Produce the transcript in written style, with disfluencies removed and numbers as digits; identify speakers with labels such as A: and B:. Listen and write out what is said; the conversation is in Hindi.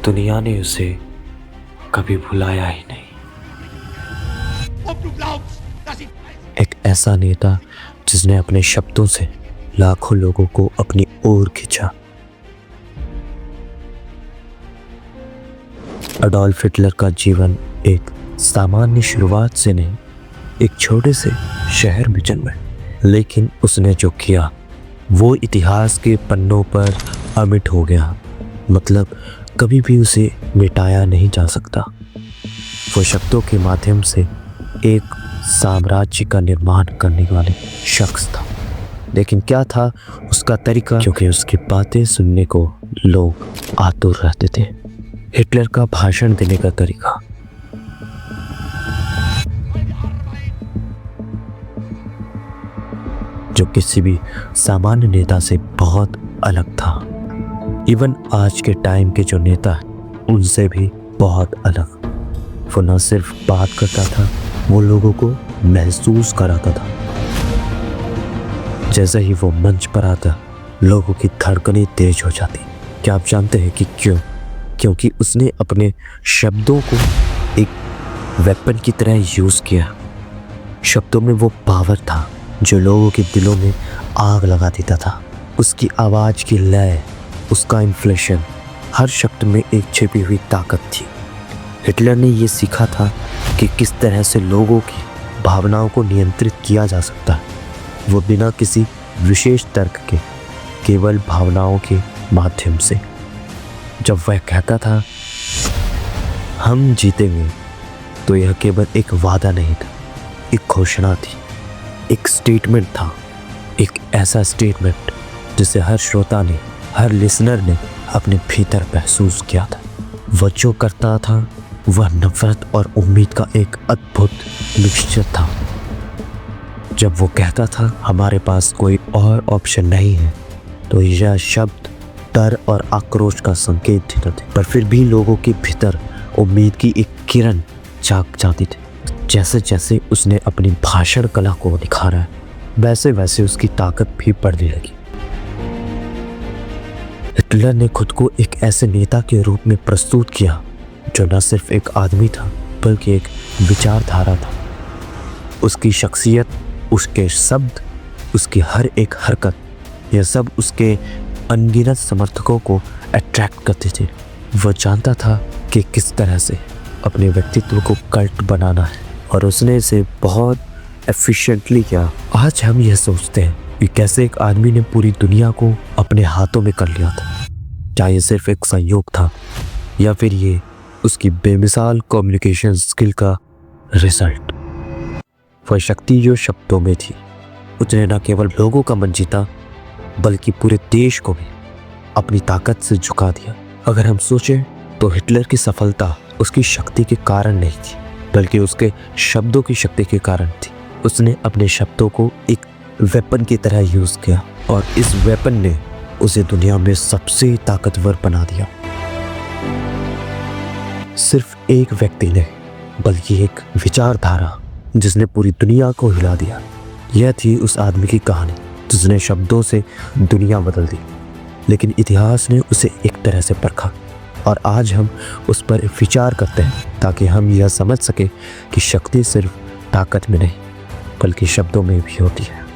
A: दुनिया ने उसे कभी भुलाया ही नहीं। एक ऐसा नेता जिसने अपने शब्दों से लाखों लोगों को अपनी ओर खींचा। अडॉल्फ हिटलर का जीवन एक सामान्य शुरुआत से नहीं, एक छोटे से शहर में जन्मा, लेकिन उसने जो किया वो इतिहास के पन्नों पर अमिट हो गया। मतलब कभी भी उसे मिटाया नहीं जा सकता। वो शब्दों के माध्यम से एक साम्राज्य का निर्माण करने वाले शख्स था। लेकिन क्या था उसका तरीका? क्योंकि उसकी बातें सुनने को लोग आतुर रहते थे। हिटलर का भाषण देने का तरीका, जो किसी भी सामान्य नेता से बहुत अलग था। इवन आज के टाइम के जो नेता हैं उनसे भी बहुत अलग। वो न सिर्फ बात करता था, वो लोगों को महसूस कराता था। जैसे ही वो मंच पर आता, लोगों की धड़कनें तेज हो जाती। क्या आप जानते हैं कि क्यों? क्योंकि उसने अपने शब्दों को एक वेपन की तरह यूज़ किया। शब्दों में वो पावर था जो लोगों के दिलों में आग लगा देता था। उसकी आवाज़ की लय, उसका इन्फ्लेशन, हर शब्द में एक छिपी हुई ताकत थी। हिटलर ने ये सीखा था कि किस तरह से लोगों की भावनाओं को नियंत्रित किया जा सकता है, वो बिना किसी विशेष तर्क के, केवल भावनाओं के माध्यम से। जब वह कहता था हम जीतेंगे, तो यह केवल एक वादा नहीं था, एक घोषणा थी, एक स्टेटमेंट था। एक ऐसा स्टेटमेंट जिसे हर श्रोता ने, हर लिसनर ने अपने भीतर महसूस किया था। वह जो करता था वह नफरत और उम्मीद का एक अद्भुत मिक्सचर था। जब वो कहता था हमारे पास कोई और ऑप्शन नहीं है, तो यह शब्द डर और आक्रोश का संकेत देते थे। पर फिर भी लोगों के भीतर उम्मीद की एक किरण जाग जाती थी। जैसे जैसे उसने अपनी भाषण कला को निखारा, वैसे वैसे उसकी ताकत भी बढ़ने लगी। हिटलर ने खुद को एक ऐसे नेता के रूप में प्रस्तुत किया जो न सिर्फ एक आदमी था, बल्कि एक विचारधारा था। उसकी शख्सियत, उसके शब्द, उसकी हर एक हरकत, यह सब उसके अनगिनत समर्थकों को अट्रैक्ट करते थे। वह जानता था कि किस तरह से अपने व्यक्तित्व को कल्ट बनाना है, और उसने इसे बहुत एफिशिएंटली किया। आज हम यह सोचते हैं कि कैसे एक आदमी ने पूरी दुनिया को अपने हाथों में कर लिया था। क्या ये सिर्फ एक संयोग था, या फिर ये उसकी बेमिसाल कम्युनिकेशन स्किल का रिजल्ट? वह शक्ति जो शब्दों में थी, उसने न केवल लोगों का मन जीता, बल्कि पूरे देश को भी अपनी ताकत से झुका दिया। अगर हम सोचें तो हिटलर की सफलता उसकी शक्ति के कारण नहीं थी, बल्कि उसके शब्दों की शक्ति के कारण थी। उसने अपने शब्दों को एक वेपन की तरह यूज़ किया, और इस वेपन ने उसे दुनिया में सबसे ताकतवर बना दिया। सिर्फ एक व्यक्ति ने, बल्कि एक विचारधारा जिसने पूरी दुनिया को हिला दिया। यह थी उस आदमी की कहानी जिसने शब्दों से दुनिया बदल दी, लेकिन इतिहास ने उसे एक तरह से परखा, और आज हम उस पर विचार करते हैं ताकि हम यह समझ सके कि शक्ति सिर्फ ताकत में नहीं, बल्कि शब्दों में भी होती है।